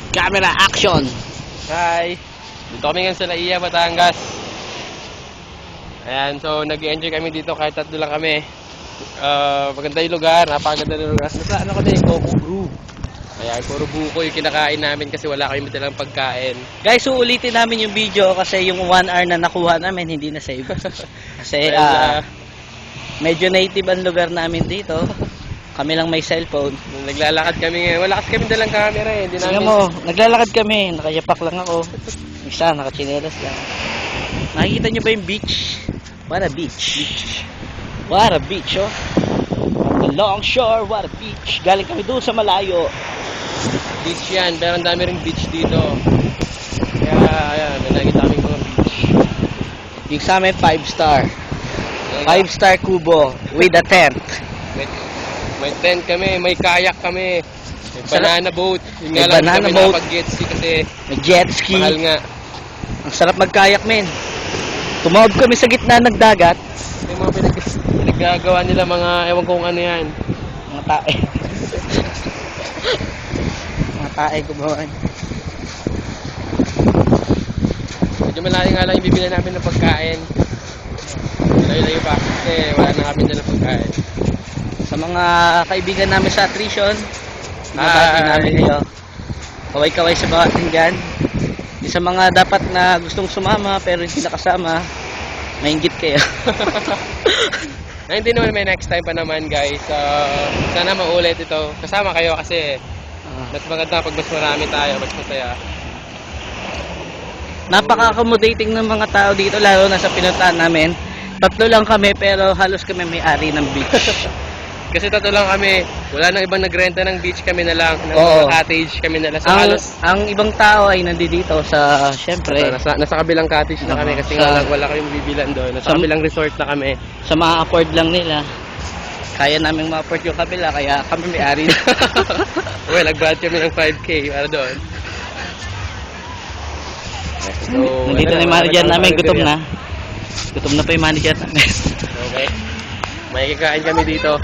Camera action! Hi! Dito kami ngayon sa Laia, Batangas. Ayan, so nag-enjoy kami dito kahit tatlo lang kami. Maganda yung lugar, napakaganda ng lugar. Nasa ano kami, Coco Brew. Ayan, puro buko yung kinakain namin kasi wala kami madalang pagkain. Guys, uulitin namin yung video kasi yung 1 hour na nakuha namin hindi na save. Kasi Well, medyo native ang lugar namin dito. Kami lang may cellphone. Naglalakad kami ngayon. Wala kasi kami dalang camera eh. Hindi Tingnan namin... mo, naglalakad kami. Nakayapak lang ako. Isa, nakachinelas lang. Nakikita nyo ba yung beach? What a beach. What a beach, oh. The long shore, what a beach. Galing kami doon sa malayo. Beach yan, pero ang dami ring beach dito. Kaya, ayan, may nakikita kaming mga beach. Yung sa amin, 5-star. 5-star kubo with a tent. May tent kami, may kayak kami, may banana boat. Yung May nga lang banana kami boat. nakapag-jet ski kasi May jet ski. mahal nga. Ang sarap magkayak, men. Tumawag kami sa gitna ng dagat. Yung mga pinaggagawa nila, mga ewan kong ano yan. Mga tae. Mga tae gumawa. Medyo malayo nga lang yung bibili namin ng pagkain. Layo-layo pa kasi wala na kami dala pagkain. Sa mga kaibigan namin sa attrition, Hi. binabati namin kayo. Kaway-kaway sa bawat dyan. Yung sa mga dapat na gustong sumama pero hindi nakasama, mainggit kayo. Ay, hindi naman, may next time pa naman guys. Sana maulit ito. Kasama kayo kasi mas maganda pag mas marami tayo, mas masaya. Napaka-accommodating ng mga tao dito, lalo na sa pinuntahan namin. Tatlo lang kami pero halos kami may-ari ng beach. Kasi tatlo lang kami, wala nang ibang nagrenta ng beach, kami na lang, ng Oo. mga cottage kami na lang. So, halos, Ang ibang tao ay nandito sa, syempre, nasa kabilang cottage na kami kasi nga lang wala kayong bibilan doon. Nasa kabilang resort na kami. sa ma-afford lang nila. Kaya namin ma-afford yung kabila, kaya kami may-ari na. Well, nag-budget kami ng 5K para doon. So, Nandito na yung manager namin, gutom na. na. Gutom na pa yung manager namin. Okay. May kikain kami dito.